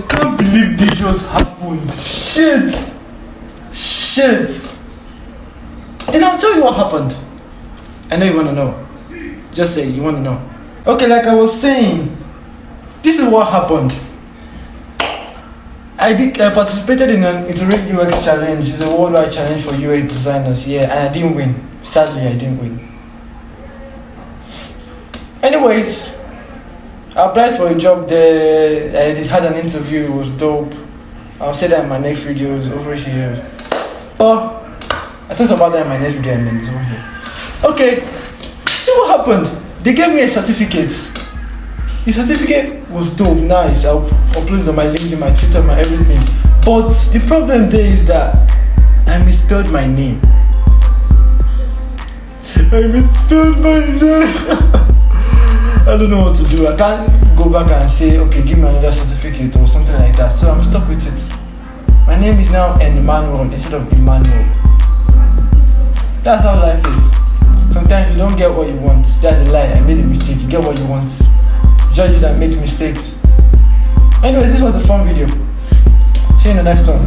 I can't believe this just happened. Shit. Then I'll tell you what happened. I know you want to know. Just say you want to know. Okay, like I was saying, this is what happened. I participated in an Iterate UX challenge. It's a worldwide challenge for UX designers. Yeah, and I didn't win. Sadly, I didn't win. Anyways, I applied for a job there. I had an interview. It was dope. I'll say that in my next video. It's over here. But I thought about that in my next video. I mean, it's over here. Okay. See what happened? They gave me a certificate. The certificate was dope, nice. I'll upload it on my LinkedIn, my Twitter, my everything. But the problem there is that I misspelled my name. I don't know what to do. I can't go back and say, okay, give me another certificate or something like that. So I'm stuck with it. My name is now Emmanuel instead of Emmanuel. That's how life is. Sometimes you don't get what you want. That's a lie. I made a mistake. You get what you want. Judge you that make mistakes. Anyways, this was a fun video. See you in the next one.